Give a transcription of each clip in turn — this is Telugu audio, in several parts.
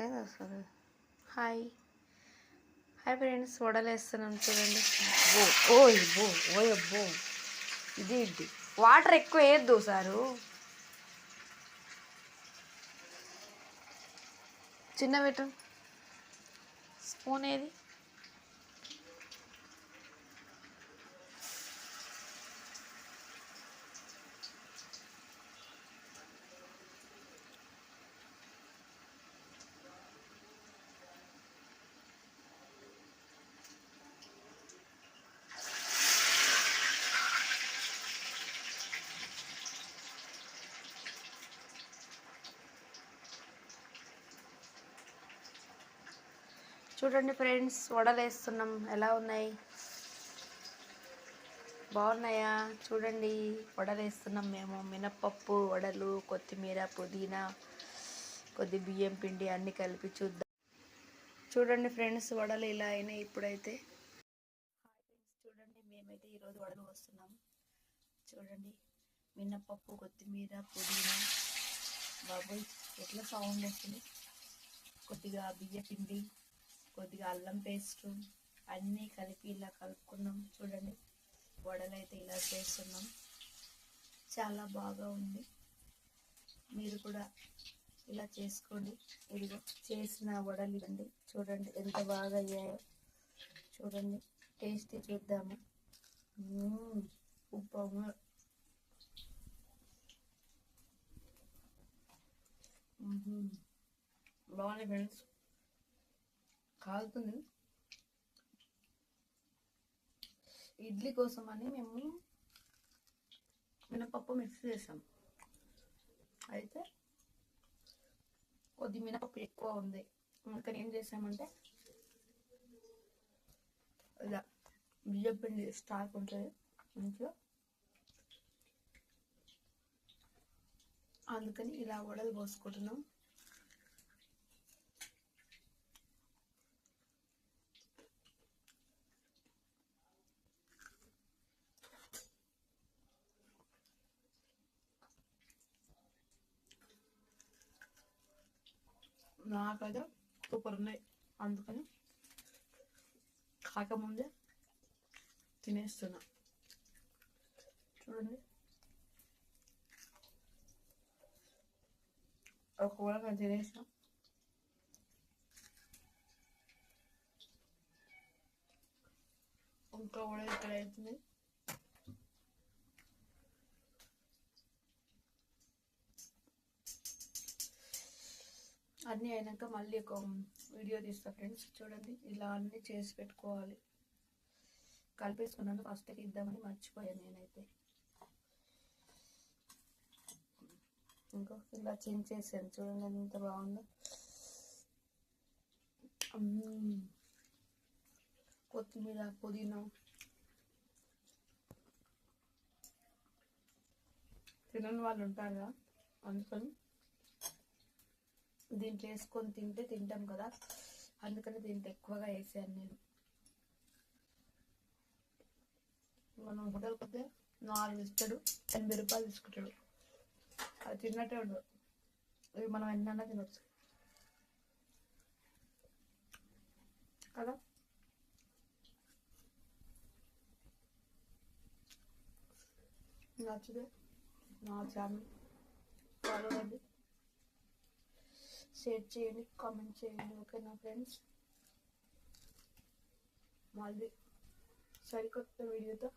ఏదో అసలు. హాయ్ హాయ్ ఫ్రెండ్స్, వడలేస్తున్నాం చూడండి. ఓయబ్బో ఇదేంటి, వాటర్ ఎక్కువ వేయద్దు సారు. చిన్న పెట్టు, స్పూన్ ఏది? చూడండి ఫ్రెండ్స్, వడలు వేస్తున్నాం. ఎలా ఉన్నాయి? బాగున్నాయా? చూడండి, వడలు వేస్తున్నాం మేము. మినప్పప్పు వడలు, కొత్తిమీర, పుదీనా, కొద్ది బియ్యం పిండి అన్నీ కలిపి చూద్దాం. చూడండి ఫ్రెండ్స్, వడలు ఇలా అయినాయి ఇప్పుడైతే. చూడండి, మేమైతే ఈరోజు వడలు వస్తున్నాం. చూడండి, మినప్పప్పు, కొత్తిమీర, పుదీనా, బాబోయ్ ఎట్లా సౌండ్ వస్తుంది. కొద్దిగా బియ్య పిండి, కొద్దిగా అల్లం పేస్టు అన్నీ కలిపి ఇలా కలుపుకున్నాం. చూడండి, వడలు అయితే ఇలా చేస్తున్నాం. చాలా బాగా ఉంది. మీరు కూడా ఇలా చేసుకోండి. ఇదిగో చేసిన వడలు ఇవ్వండి. చూడండి ఎంత బాగా అయ్యాయో. చూడండి, టేస్ట్ చూద్దాము. ఉప్పు బాగున్నాయి ఫ్రెండ్స్. కాలుతుంది. ఇడ్లీ కోసం అని మేము మినపప్పు మిక్స్ చేసాం. అయితే కొద్ది మినపప్పు ఎక్కువ ఉంది. అందుకని ఏం చేసామంటే, ఇలా బియ్యం పిండి స్టాక్ ఉంటుంది ఇంట్లో, అందుకని ఇలా వడలు పోసుకుంటున్నాం. నాకైతే సూపర్ ఉన్నాయి. అందుకని కాకముందే తినేస్తున్నా. చూడండి, ఒక వడ తినేసిన. ఇంకా వడ ఇక్కడ అవుతుంది. అన్నీ అయినాక మళ్ళీ ఒక వీడియో తీస్తా ఫ్రెండ్స్. చూడండి, ఇలా అన్నీ చేసి పెట్టుకోవాలి. కలిపేసుకున్నాను, ఫస్ట్ ఇద్దామని మర్చిపోయాను నేనైతే. ఇంకా ఇలా చేసాను. చూడండి ఎంత బాగుందో. కొత్తిమీర, పుదీనా తినని వాళ్ళు ఉంటారు కదా, అందుకని దీంట్లో వేసుకొని తింటాం కదా, అందుకని దీంట్లో ఎక్కువగా వేసాను నేను. మనం హోటల్ పోతే 4 ఇస్తాడు, 80 రూపాయలు తీసుకుంటాడు. అది తిన్నట్టే ఉండదు. ఇవి మనం ఎన్నైనా తినొచ్చు కదా. నచ్చితే నా ఛానల్ ఫాలో అవ్వండి, షేర్ చేయండి, కామెంట్ చేయండి. ఓకేనా ఫ్రెండ్స్? మళ్ళీ సరికొత్త వీడియోతో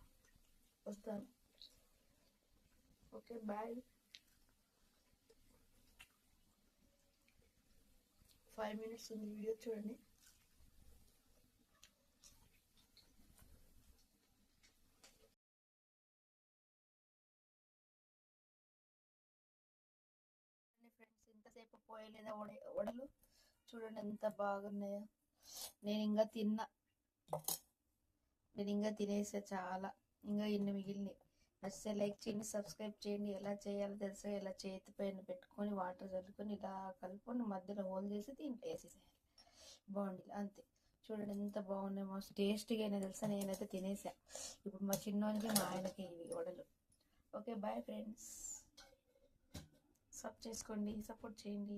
వస్తాను. Okay, bye. 5 minutes ఉంది వీడియో, చూడండి. ఫ్రెండ్స్, ఇంతసేపు పోయలేదా వడలు? చూడండి ఎంత బాగున్నాయో. నేను ఇంకా తినేసా చాలా. ఇంకా ఇన్ని మిగిలినాయి. నచ్చితే లైక్ చేయండి, సబ్స్క్రైబ్ చేయండి. ఎలా చేయాలో తెలుసా? ఇలా చేతి పైన పెట్టుకొని వాటర్ చల్లుకొని ఇలా కలుపుకొని మధ్యలో హోల్ చేసి దీంట్లో వేసేసేయాలి. బాగుంది అంతే. చూడండి ఎంత బాగున్నాయి, మస్తు టేస్టీగా అయినా తెలుసా. నేనైతే తినేసా. ఇప్పుడు మా చిన్నోనికి, మా ఆయనకి ఇవి వడలు. Okay, bye friends. సబ్ చేసుకోండి, సపోర్ట్ చేయండి.